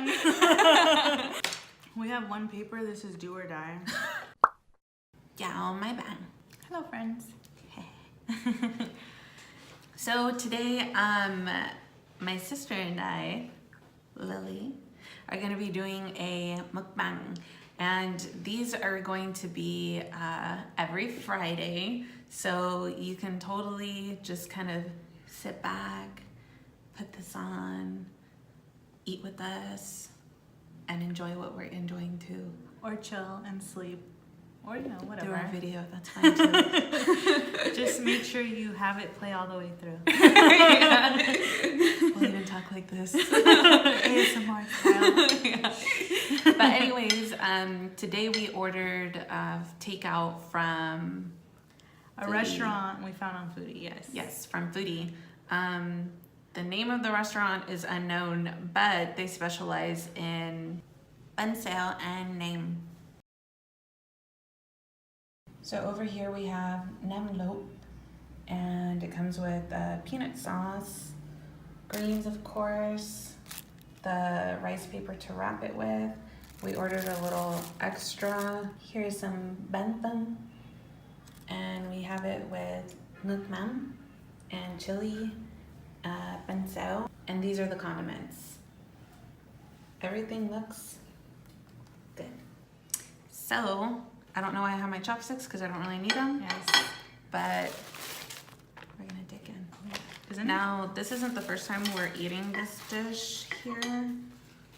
Mukbang. We have one paper. This is do or die. Yeah, my bad. Hello, friends. So today, my sister and I, Lily, are going to be doing a mukbang. And these are going to be every Friday. So you can totally just kind of sit back, put this on, eat with us, and enjoy what we're enjoying too. Or chill and sleep. Or, you know, whatever. Do our video, that's fine too. Just make sure you have it play all the way through. Yeah. We'll even talk like this. ASMR style. Yeah. But anyways, today we ordered takeout from A restaurant we found on Foodie, yes. Yes, from Foodie. The name of the restaurant is unknown, but they specialize in bun sale and Nem. So over here we have Nem Lui, and it comes with peanut sauce, greens of course, the rice paper to wrap it with. We ordered a little extra. Here's some benthan, and we have it with Mukbang and chili, bun sao, and these are the condiments. Everything looks good. So, I don't know why I have my chopsticks because I don't really need them. Yes. But we're gonna dig in. Isn't Now, this isn't the first time we're eating this dish here.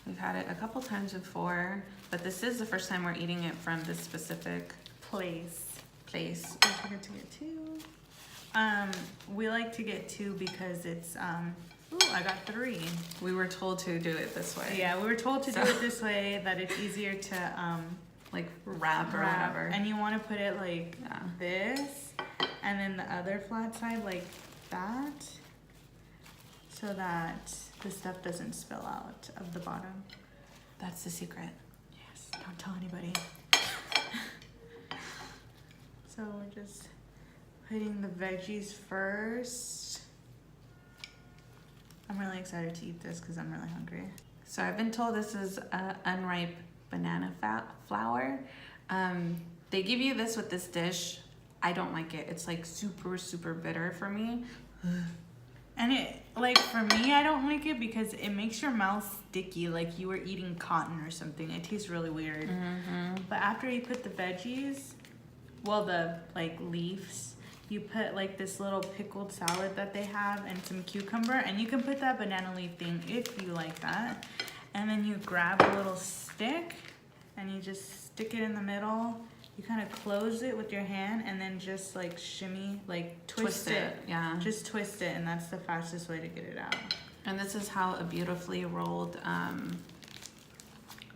We've had it a couple times before, but this is the first time we're eating it from this specific place. place. I forgot to get two. We like to get two because it's, ooh, I got three. We were told to do it this way. Yeah, we were told to do it this way, that it's easier to, Like wrap or whatever. And you want to put it like Yeah. this, and then the other flat side like that, so that the stuff doesn't spill out of the bottom. That's the secret. Yes, don't tell anybody. So we're just putting the veggies first. I'm really excited to eat this because I'm really hungry. So I've been told this is unripe banana flour. They give you this with this dish. I don't like it. It's like super, super bitter for me. And it, like, for me, I don't like it because it makes your mouth sticky, like you were eating cotton or something. It tastes really weird. But after you put the veggies, well, the, like, leaves, you put, like, this little pickled salad that they have and some cucumber. And you can put that banana leaf thing if you like that. And then you grab a little stick and you just stick it in the middle. You kind of close it with your hand and then just like shimmy, like twist it. Yeah. Just twist it, and that's the fastest way to get it out. And this is how a beautifully rolled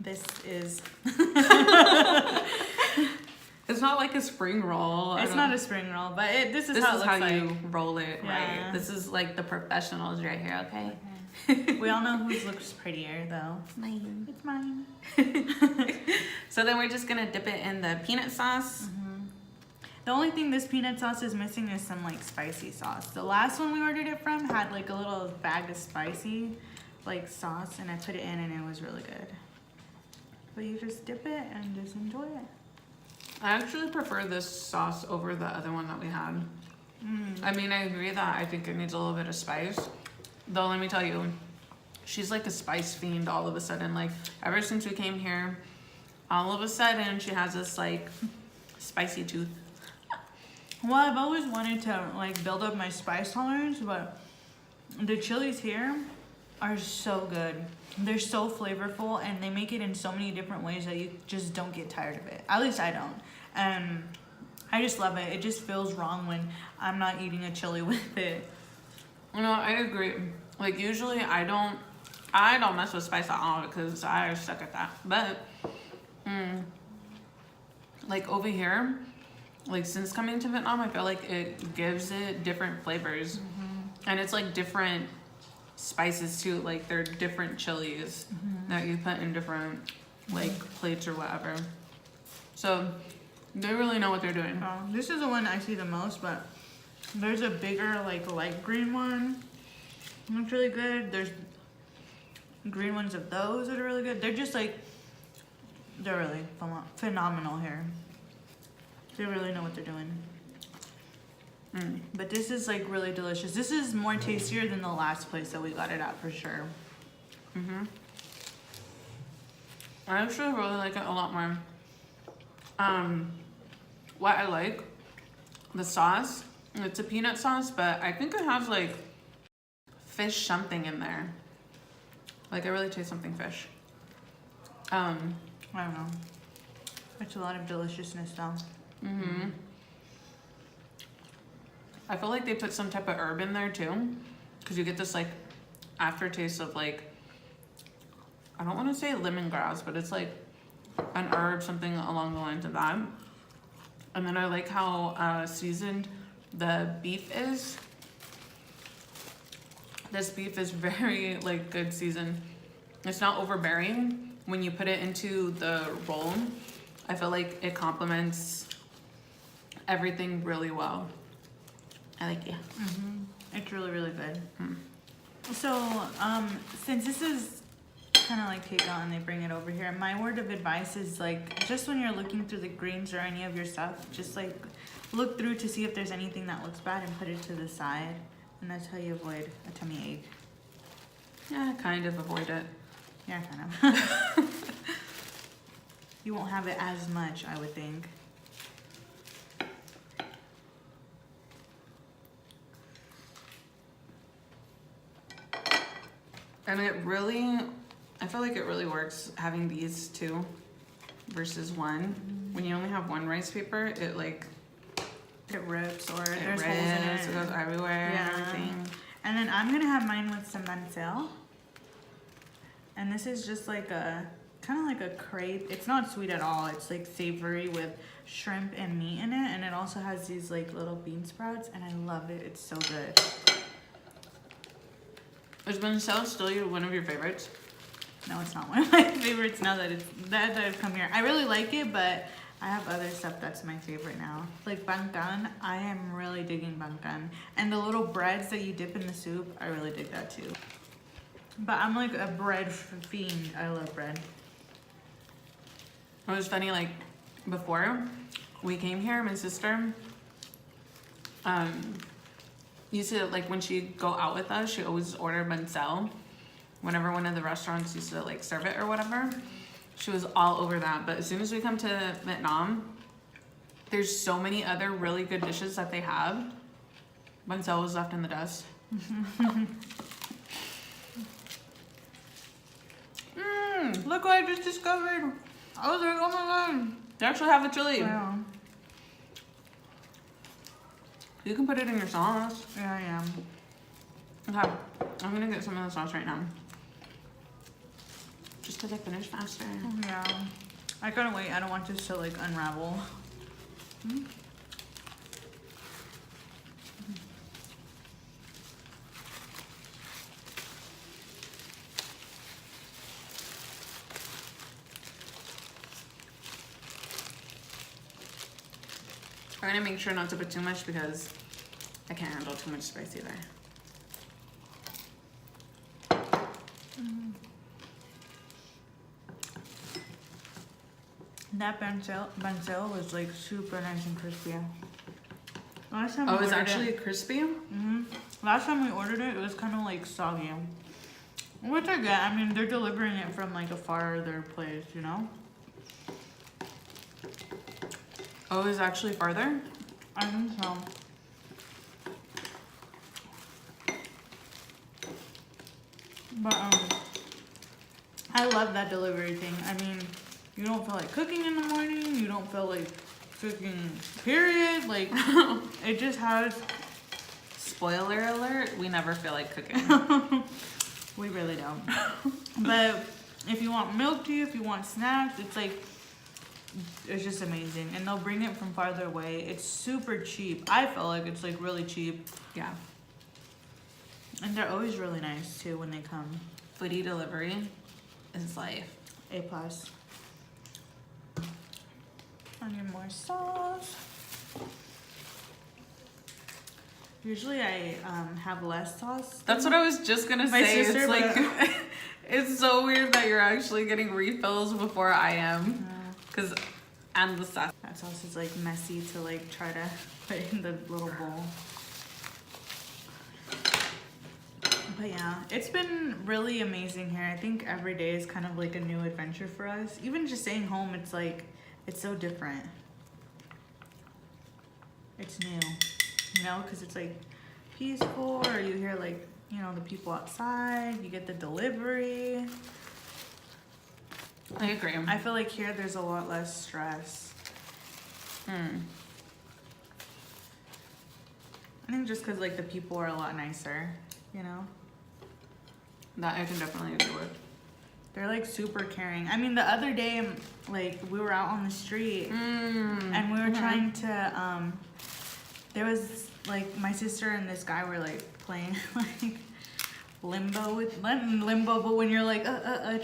This is it's not like a spring roll. it's not a spring roll, but this is how it looks like. you roll it, Yeah. right? This is like the professionals right here, okay? We all know whose looks prettier though. Mine. It's mine. So then we're just gonna dip it in the peanut sauce. The only thing this peanut sauce is missing is some like spicy sauce. The last one we ordered it from had like a little bag of spicy like sauce, and I put it in and it was really good. But you just dip it and just enjoy it. I actually prefer this sauce over the other one that we had. I mean, I agree that I think it needs a little bit of spice. Though, let me tell you, she's like a spice fiend all of a sudden. Like, ever since we came here, all of a sudden, she has this, like, spicy tooth. Well, I've always wanted to like build up my spice tolerance, but the chilies here are so good. They're so flavorful, and they make it in so many different ways that you just don't get tired of it. At least I don't. I just love it. It just feels wrong when I'm not eating a chili with it. No, I agree. Like, usually I don't mess with spice at all because I suck at that. But, like, over here, like, since coming to Vietnam, I feel like it gives it different flavors. And it's, like, different spices, too. Like, they're different chilies that you put in different, like, plates or whatever. So, they really know what they're doing. This is the one I see the most, but there's a bigger, like, light green one. Looks really good. There's green ones of those that are really good. They're just like, they're really phenomenal here. They really know what they're doing. But this is like really delicious. This is more tastier than the last place that we got it at for sure. I actually really like it a lot more. What I like, the sauce, it's a peanut sauce, but I think it has like fish something in there. Like I really taste something fish. I don't know. It's a lot of deliciousness though. I feel like they put some type of herb in there too, because you get this like aftertaste of like, I don't want to say lemongrass, but it's like an herb, something along the lines of that. And then I like how seasoned the beef is. This beef is very like good seasoned. It's not overbearing when you put it into the roll. I feel like it complements everything really well. I like it. It's really, really good. So, since this is kind of like takeout and they bring it over here, my word of advice is like, just when you're looking through the greens or any of your stuff, just like look through to see if there's anything that looks bad and put it to the side. And that's how you avoid a tummy ache. Yeah, kind of avoid it. Yeah, kind of. You won't have it as much, I would think. And it really, I feel like it really works having these two versus one. When you only have one rice paper, it like, it rips or it there's rips, holes in it. it goes everywhere, Yeah. everything. And then I'm gonna have mine with some bancel. And this is just like a, kind of like a crepe. It's not sweet at all. It's like savory with shrimp and meat in it. And it also has these like little bean sprouts and I love it. It's so good. Is bancel still one of your favorites? No, it's not one of my favorites now that it's that I've come here. I really like it, but I have other stuff that's my favorite now. Like bangtan, I am really digging bangtan. And the little breads that you dip in the soup, I really dig that too. But I'm like a bread fiend. I love bread. It was funny, like before we came here, my sister used to, like when she'd go out with us, she always order bancel. Whenever one of the restaurants used to like serve it or whatever, she was all over that. But as soon as we come to Viet Nam, there's so many other really good dishes that they have. Bancel was left in the dust. Look what I just discovered. I was like, oh my god. They actually have a chili. Yeah, You can put it in your sauce. yeah, I am. Okay, I'm gonna get some of the sauce right now. Just because I finished faster. Yeah. I couldn't wait. I don't want this to like unravel. I'm gonna make sure not to put too much because I can't handle too much spice either. That bancel was like super nice and crispy. Last time Oh, we it's ordered actually it, crispy? last time we ordered it, it was kind of like soggy. Which I get. I mean, they're delivering it from like a farther place, you know? Oh, it's actually farther? I think so. But I love that delivery thing. I mean, you don't feel like cooking in the morning. You don't feel like cooking, period. Like, it just has... Spoiler alert, we never feel like cooking. We really don't. But if you want milk tea, if you want snacks, it's like... It's just amazing. And they'll bring it from farther away. It's super cheap. I feel like it's like really cheap. Yeah. And they're always really nice too when they come. Foodie delivery is life. A+. I need more sauce. Usually I have less sauce. That's what I was just gonna My say. sister, It's like it's so weird that you're actually getting refills before I am, cause and the sauce. That sauce is like messy to like try to put in the little bowl. But yeah, it's been really amazing here. I think every day is kind of like a new adventure for us. Even just staying home, it's like, it's so different. It's new, you know, because it's like peaceful, or you hear like, you know, the people outside, you get the delivery. I agree. I feel like here there's a lot less stress. I think just because like the people are a lot nicer, you know? That I can definitely agree with. They're like super caring. I mean, the other day, like we were out on the street and we were trying to, there was like my sister and this guy were like playing like limbo, but when you're like,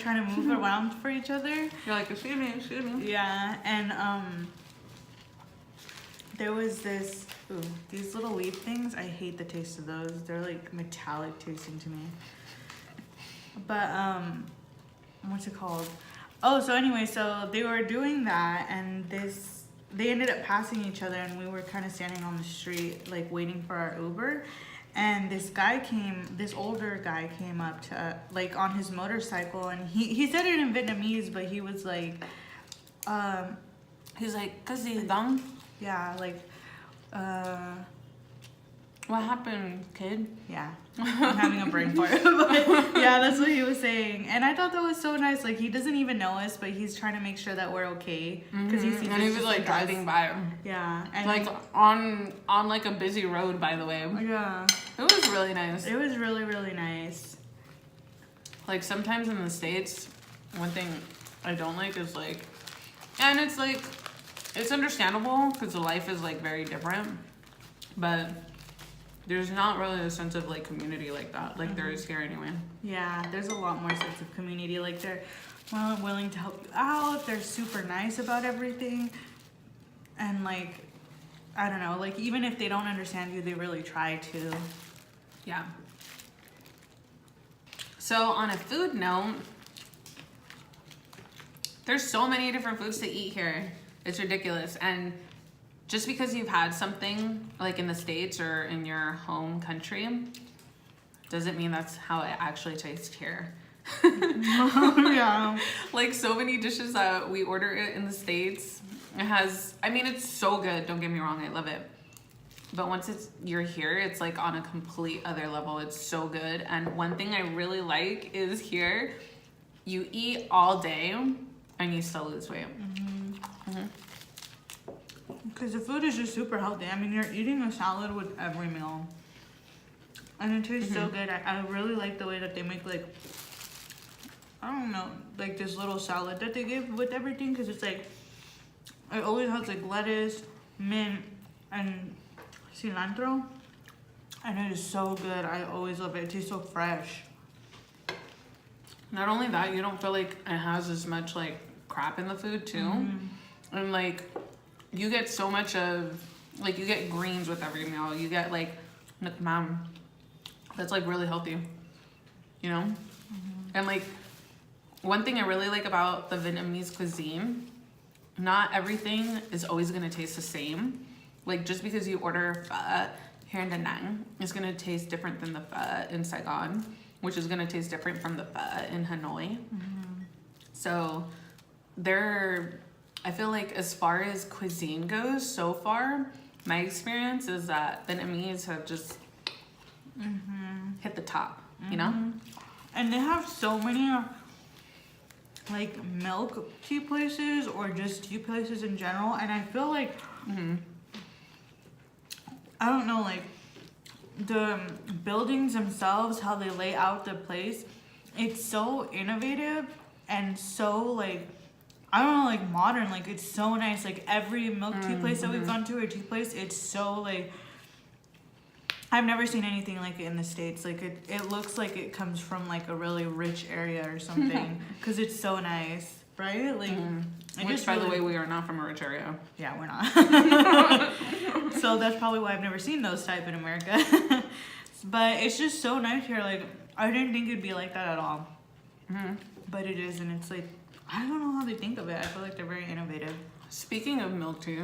trying to move around for each other. You're like, excuse me. Yeah, and there was this, these little leaf things. I hate the taste of those. They're like metallic tasting to me. But what's it called? Oh, so anyway, so they were doing that, and they ended up passing each other, and we were kind of standing on the street like waiting for our Uber, and this older guy came up to like on his motorcycle, and he said it in Vietnamese, but he was like He's like, "Cause he's done." yeah, like What happened, kid? yeah, I'm having a brain fart. But yeah, that's what he was saying, and I thought that was so nice. Like he doesn't even know us, but he's trying to make sure that we're okay because he sees And he us was just like driving by him. Yeah, and Like on like a busy road, by the way. yeah, It was really nice. it was really really nice. Like sometimes in the States, one thing I don't like is like, and it's like, it's understandable because the life is like very different, but there's not really a sense of like community like that. Like there is here anyway. Yeah, there's a lot more sense of community. Like they're willing to help you out. They're super nice about everything, and like I don't know, like even if they don't understand you, they really try to. Yeah. So on a food note, there's so many different foods to eat here. It's ridiculous. And just because you've had something like in the States or in your home country doesn't mean that's how it actually tastes here. Yeah. Like so many dishes that we order it in the States, it has, I mean, it's so good. Don't get me wrong. I love it. But once you're here, it's like on a complete other level. It's so good. And one thing I really like is here, you eat all day and you still lose weight. Because the food is just super healthy. I mean, you're eating a salad with every meal. And it tastes so good. I really like the way that they make, like, I don't know, like this little salad that they give with everything. Because it's like, it always has like lettuce, mint, and cilantro. And it is so good. I always love it. It tastes so fresh. Not only that, you don't feel like it has as much like crap in the food too. And like, you get so much of, like you get greens with every meal. You get like Mukbang. That's like really healthy, you know? And like, one thing I really like about the Vietnamese cuisine, not everything is always gonna taste the same. Like just because you order pho here in Da Nang, it's gonna taste different than the pho in Saigon, which is gonna taste different from the pho in Hanoi. So I feel like as far as cuisine goes, so far, my experience is that Vietnamese have just hit the top, you know? And they have so many like milk tea places or just tea places in general. And I feel like, I don't know, like the buildings themselves, how they lay out the place, it's so innovative and so like, I don't know, like modern. Like it's so nice. Like every milk tea place that we've gone to or tea place, it's so like, I've never seen anything like it in the States. Like it looks like it comes from like a really rich area or something because it's so nice. right? Like, I Which, just by the really- way, we are not from a rich area. Yeah, we're not. So that's probably why I've never seen those type in America. But it's just so nice here. Like, I didn't think it'd be like that at all. But it is, and it's like, I don't know how they think of it. I feel like they're very innovative. Speaking of milk tea,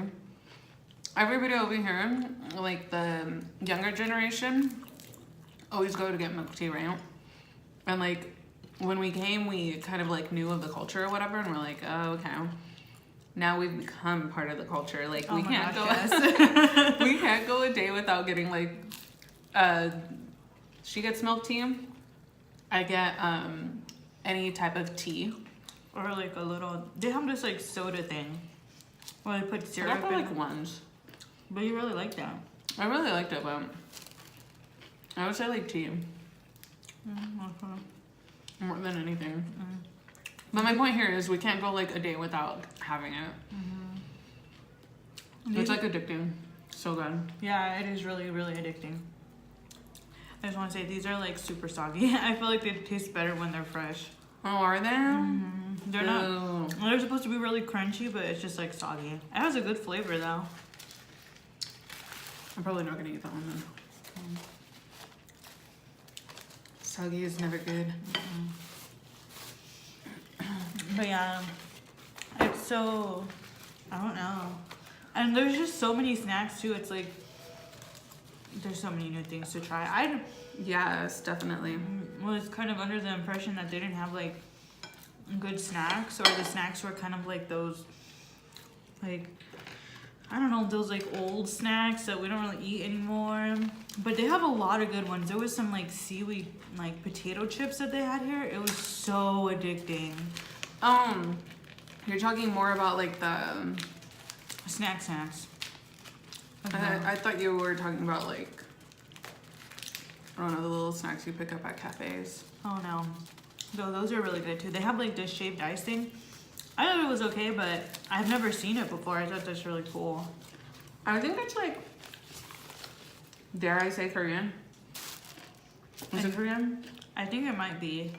everybody over here, like the younger generation, always go to get milk tea, right? And like when we came, we kind of like knew of the culture or whatever, and we're like, oh, okay. Now we've become part of the culture. Like Oh we my can't gosh, go, we can't go a day without getting like, she gets milk tea. I get any type of tea. Or like a little, they have this like soda thing where they put I syrup got in. like ones. But you really like that. I really liked it, but I would say like tea Okay. more than anything. But my point here is we can't go like a day without having it. It's like addicting. So good. Yeah, it is really, really addicting. I just want to say these are like super soggy. I feel like they taste better when they're fresh. Oh, are they? They're not. They're supposed to be really crunchy, but it's just like soggy. It has a good flavor though. I'm probably not gonna eat that one then. Soggy is never good. But yeah, it's so, I don't know. And there's just so many snacks too. It's like, there's so many new things to try. I Yes, definitely. was kind of under the impression that they didn't have like good snacks, or the snacks were kind of like those, like, I don't know, those like old snacks that we don't really eat anymore. But they have a lot of good ones. There was some like seaweed, like potato chips that they had here. It was so addicting. You're talking more about like the. Snacks. I thought you were talking about like. I don't know, the little snacks you pick up at cafes. Oh no. No, those are really good too. They have like this shaved ice thing. I thought it was okay, but I've never seen it before. I thought that's really cool. I think it's like. Dare I say Korean? Is it Korean? I think it might be.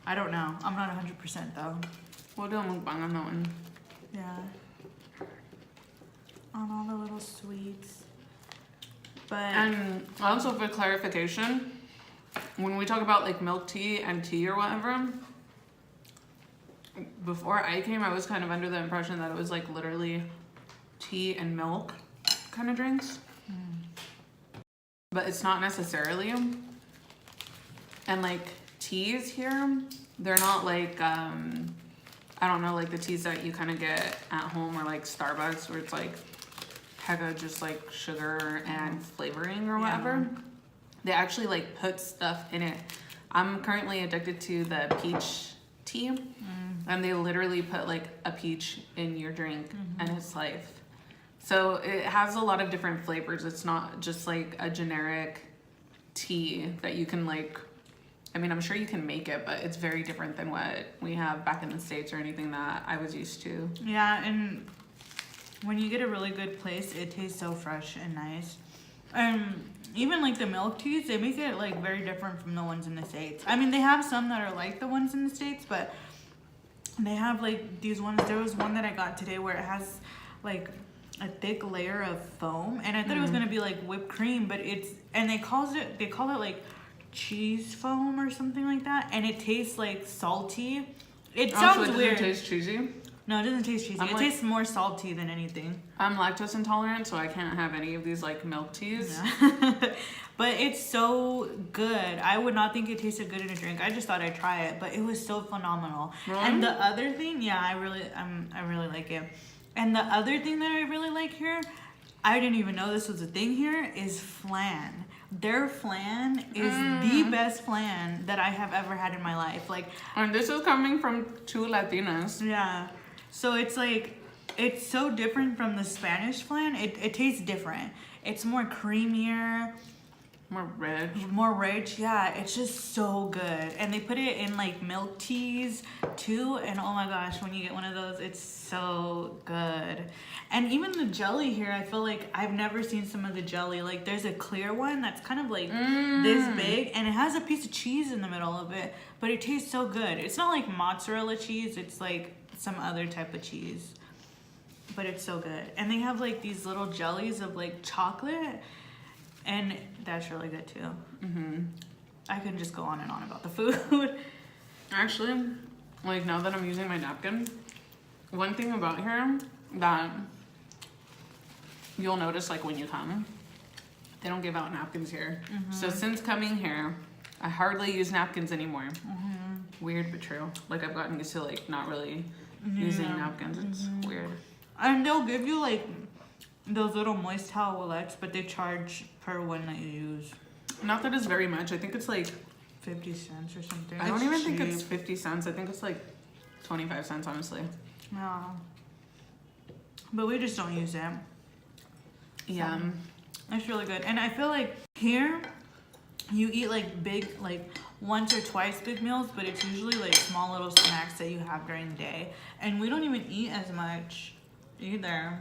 I don't know. I'm not 100% though. We'll do a mukbang on that one. Yeah. On all the little sweets. But And also for clarification, when we talk about like milk tea and tea or whatever, before I came, I was kind of under the impression that it was like literally tea and milk kind of drinks. But it's not necessarily. And like teas here, they're not like, I don't know, like the teas that you kind of get at home or like Starbucks where it's like hecka just like sugar and flavoring or whatever. They actually like put stuff in it. I'm currently addicted to the peach tea, and they literally put like a peach in your drink, and it's life. So it has a lot of different flavors. It's not just like a generic tea that you can like, I mean, I'm sure you can make it, but it's very different than what we have back in the States or anything that I was used to. yeah, and when you get a really good place, it tastes so fresh and nice. And even like the milk teas, they make it like very different from the ones in the States. I mean, they have some that are like the ones in the States, but they have like these ones. There was one that I got today where it has like a thick layer of foam, and I thought it was gonna be like whipped cream, but they call it like cheese foam or something like that, and it tastes like salty. It sounds so it weird. doesn't taste cheesy. No, it doesn't taste cheesy. I'm It like- tastes more salty than anything. I'm lactose intolerant, so I can't have any of these like milk teas. But it's so good. I would not think it tasted good in a drink. I just thought I'd try it, but it was so phenomenal. Really? And the other thing, yeah, I really like it. And the other thing that I really like here, I didn't even know this was a thing here, is flan. Their flan is the best flan that I have ever had in my life. Like, And this is coming from two Latinas. yeah. So it's like, it's so different from the Spanish flan. It tastes different. It's more creamier, more rich. Yeah, it's just so good. And they put it in like milk teas too. And oh my gosh, when you get one of those, it's so good. And even the jelly here, I feel like I've never seen some of the jelly. Like there's a clear one that's kind of like this big, and it has a piece of cheese in the middle of it, but it tastes so good. It's not like mozzarella cheese. It's like some other type of cheese. But it's so good. And they have like these little jellies of like chocolate, and that's really good too. I can just go on and on about the food. Actually, like now that I'm using my napkin, one thing about here that you'll notice, like when you come, they don't give out napkins here. So since coming here, I hardly use napkins anymore. Weird but true. Like I've gotten used to like not really using napkins. It's weird. And they'll give you like those little moist towelettes, but they charge per one that you use. Not that it's very much. I think it's like 50 cents or something. I don't It's even think it's cheap. 50 cents. I think it's like 25 cents, honestly. No. But we just don't use it. Yeah. It's really good. And I feel like here you eat like big, like once or twice big meals, but it's usually like small little snacks that you have during the day. And we don't even eat as much either.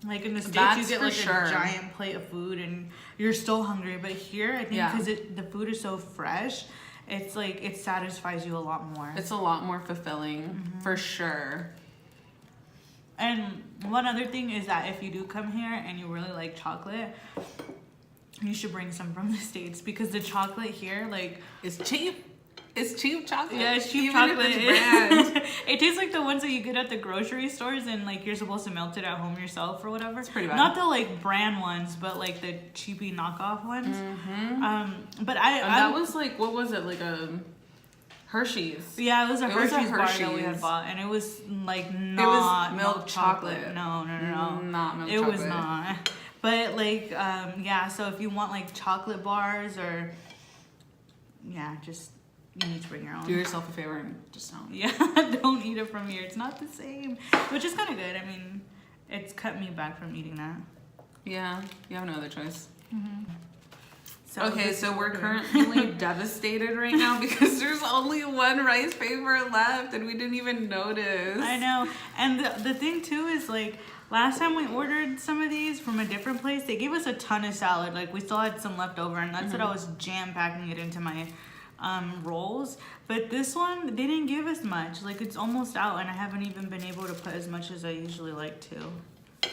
Like in the States, That's you get for like sure. a giant plate of food and you're still hungry. But here, I think Yeah. because the food is so fresh, it's like it satisfies you a lot more. It's a lot more fulfilling, for sure. And one other thing is that if you do come here and you really like chocolate, you should bring some from the States because the chocolate here, like, It's cheap. It's cheap chocolate. yeah, it's cheap Even chocolate. if it's brand. It tastes like the ones that you get at the grocery stores and like you're supposed to melt it at home yourself or whatever. It's pretty bad. Not the like brand ones, but like the cheapy knockoff ones. But And that was like, what was it? Like a Hershey's. yeah, it was a It was a Hershey's bar that we had Hershey's. bought, and it was like not milk chocolate. No. Not milk It chocolate. was not. But like, yeah. So if you want like chocolate bars or, yeah, just you need to bring your own. Do yourself a favor and just don't. Yeah, don't eat it from here. It's not the same, which is kind of good. I mean, it's cut me back from eating that. Yeah, you have no other choice. So Okay, this so is we're good. currently devastated right now because there's only one rice paper left and we didn't even notice. I know. And the thing too is like last time we ordered some of these from a different place, they gave us a ton of salad. Like we still had some left over, and that's what I was jam packing it into my rolls. But this one, they didn't give us much. Like it's almost out, and I haven't even been able to put as much as I usually like to.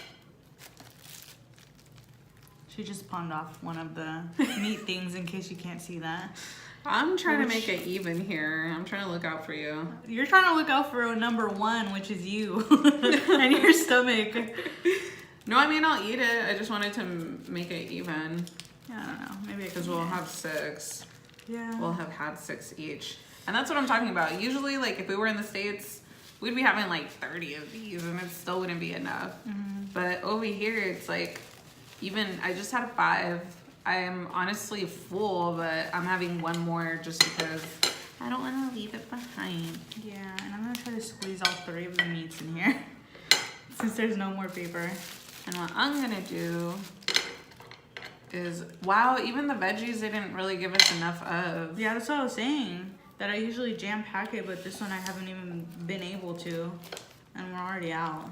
She just pawned off one of the meat things in case you can't see that. I'm trying to make it even here. I'm trying to look out for you. You're trying to look out for a number one, which is you and your stomach. No, I mean, I'll eat it. I just wanted to make it even Yeah, I don't know. Maybe I because can. we'll have 6. Yeah. We'll have had 6 each. And that's what I'm talking about. Usually, like, if we were in the States, we'd be having like 30 of these and it still wouldn't be enough. But over here, it's like, even, I just had 5. I'm honestly full, but I'm having one more just because I don't want to leave it behind. Yeah, and I'm gonna try to squeeze all 3 of the meats in here since there's no more paper. And what I'm gonna do is, wow, even the veggies they didn't really give us enough of. Yeah, that's what I was saying. That I usually jam pack it, but this one I haven't even been able to, and we're already out.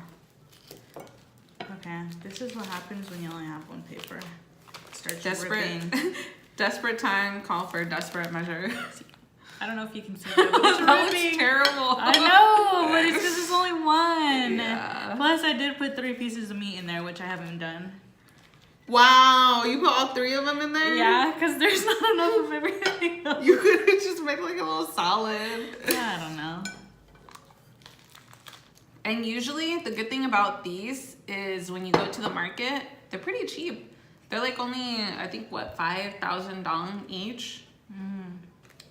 Okay, this is what happens when you only have one paper. It starts ripping. Desperate time call for desperate measure. I don't know if you can see that, but it's That was ripping. terrible. I know, but it's because it's only one. Yeah. Plus, I did put 3 pieces of meat in there, which I haven't done. Wow, you put all 3 of them in there? Yeah, because there's not enough of everything else. You could have just made like a little salad. Yeah, I don't know. And usually the good thing about these is when you go to the market, they're pretty cheap. They're like only, I think, what, 5,000 dong each?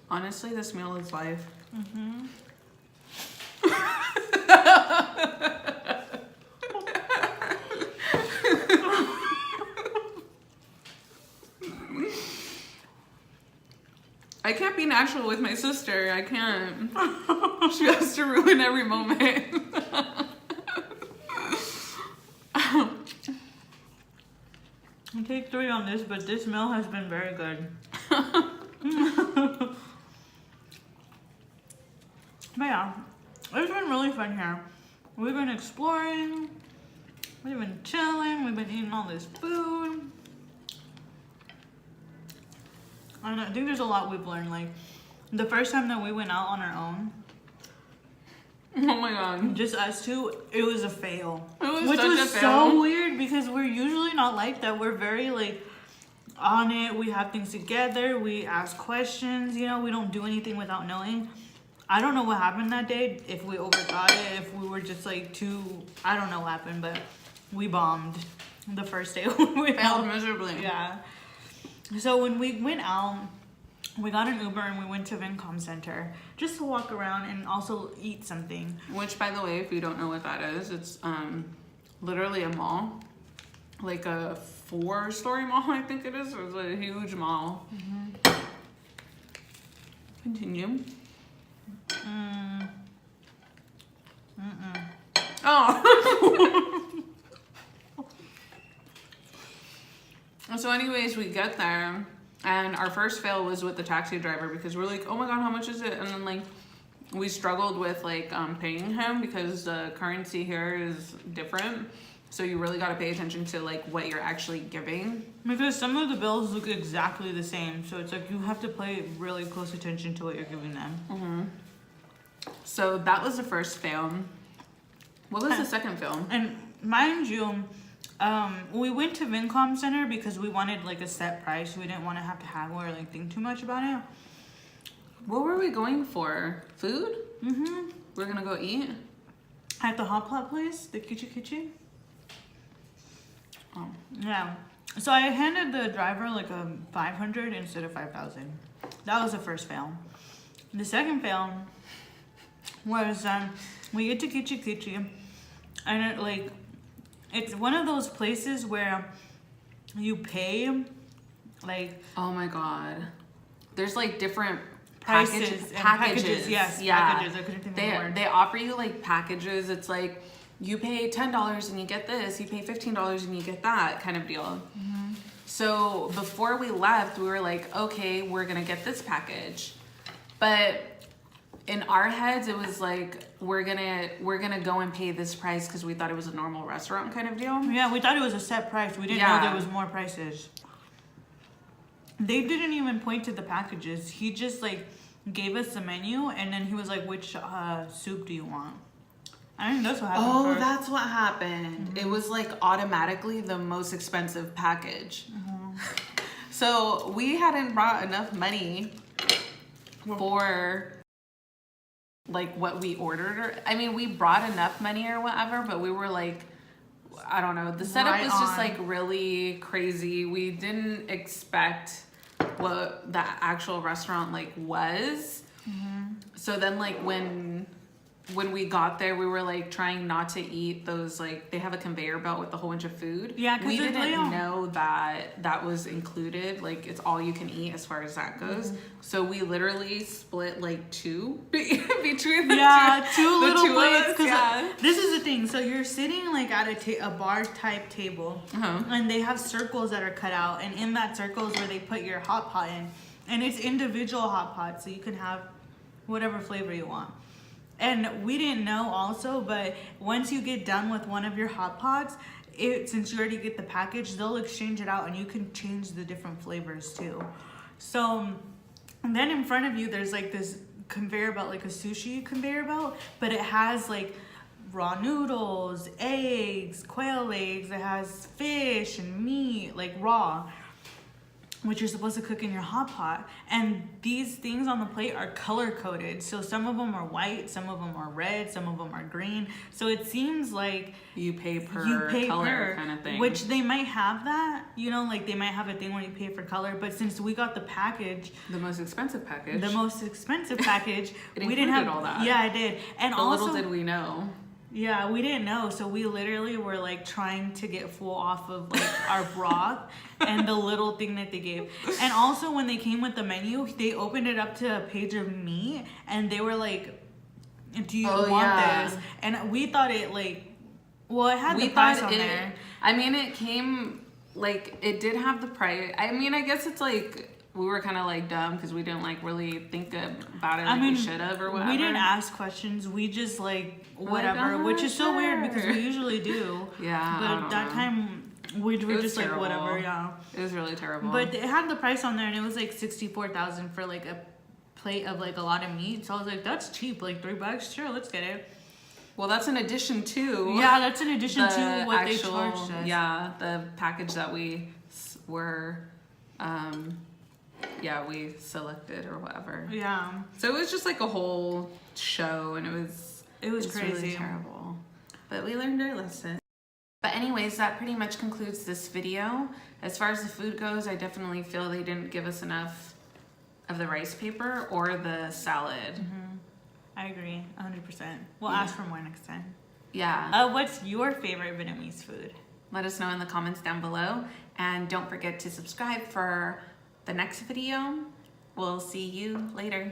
Honestly, this meal is life. I can't be natural with my sister. I can't. She has to ruin every moment. I take 3 on this, but this meal has been very good. But yeah, it's been really fun here. We've been exploring, we've been chilling, we've been eating all this food. And I think there's a lot we've learned. Like, the first time that we went out on our own, Oh my god. Just us two. It was a fail. It was Which such was a fail. so weird because we're usually not like that. We're very like on it. We have things together. We ask questions. You know, we don't do anything without knowing. I don't know what happened that day. If we overthought it, if we were just like too, I don't know what happened, but we bombed the first day. We Failed miserably. Yeah. So when we went out, we got an Uber and we went to Vincom Center just to walk around and also eat something. Which, by the way, if you don't know what that is, it's literally a mall, like a 4-story mall, I think it is. It's a huge mall. Mm-hmm. Continue. Oh. So anyways, we get there, and our first fail was with the taxi driver because we're like, oh my god, how much is it? And then like we struggled with like paying him because the currency here is different, so you really got to pay attention to like what you're actually giving, Because some of the bills look exactly the same, so it's like you have to pay really close attention to what you're giving them. Mm-hmm. So that was the first fail. What was the second fail? And mind you, we went to Vincom Center because we wanted like a set price. We didn't want to have to haggle or like think too much about it. What were we going for? Food? Mm-hmm. We're gonna go eat? At the hot pot place, the Kichi. Oh. Yeah. So I handed the driver like a 500 instead of 5,000. That was the first fail. The second fail was we get to Kichi, and it like it's one of those places where you pay like Oh my god. There's like different prices. packages. Yes, Yeah. packages. I couldn't think of the word. They offer you like packages. It's like you pay $10 and you get this. You pay $15 and you get that kind of deal. Mm-hmm. So before we left, we were like, okay, we're gonna get this package, but in our heads, it was like we're gonna go and pay this price because we thought it was a normal restaurant kind of deal. Yeah, we thought it was a set price. We didn't know there was more prices. They didn't even point to the packages. He just like gave us the menu, and then he was like, "Which soup do you want?" I think that's what happened. Oh, first. that's what happened. Mm-hmm. It was like automatically the most expensive package. Mm-hmm. So we hadn't brought enough money for like what we ordered. Or I mean, we brought enough money or whatever, but we were like, I don't know. The setup was just like really crazy. We didn't expect what the actual restaurant like was. Mm-hmm. So then like when we got there, we were like trying not to eat those, like they have a conveyor belt with a whole bunch of food. Yeah, we didn't know that was included. Like it's all you can eat as far as that goes. Mm-hmm. So we literally split like two between the two little plates. Yeah. This is the thing. So you're sitting like at a bar type table, and they have circles that are cut out, and in that circle is where they put your hot pot in, and it's individual hot pots, so you can have whatever flavor you want. And we didn't know also, but once you get done with one of your hot pots, since you already get the package, they'll exchange it out and you can change the different flavors too. So and then in front of you, there's like this conveyor belt, like a sushi conveyor belt, but it has like raw noodles, eggs, quail eggs. It has fish and meat, like raw, which you're supposed to cook in your hot pot. And these things on the plate are color coded. So some of them are white, some of them are red, some of them are green. So it seems like you pay per color kind of thing. Which they might have that, you know, like they might have a thing where you pay for color. But since we got the package, the most expensive package, we didn't have all that. Yeah, I did. And but also, little did we know. Yeah, we didn't know, so we literally were like trying to get full off of like our broth and the little thing that they gave. And also when they came with the menu, they opened it up to a page of meat and they were like, do you want this? And we thought it like, well, it had the price on there. I mean, it came like, it did have the price. I mean, I guess it's like, we were kind of like dumb because we didn't like really think about it like we should have or whatever. We didn't ask questions. We just like whatever, which is so weird because we usually do. Yeah. But that time we were just terrible. like whatever. Yeah. It was really terrible. But it had the price on there and it was like 64,000 for like a plate of like a lot of meat. So I was like, that's cheap, like $3. Sure, let's get it. Well, that's in addition to. Yeah, that's in addition to the what they actual, charged us. yeah, the package that we were, we selected or whatever. Yeah. So it was just like a whole show, and it was It was really crazy. terrible. But we learned our lesson. But anyways, that pretty much concludes this video. As far as the food goes, I definitely feel they didn't give us enough of the rice paper or the salad. I agree, 100%. We'll ask for more next time. Yeah. What's your favorite Vietnamese food? Let us know in the comments down below. And don't forget to subscribe for the next video. We'll see you later.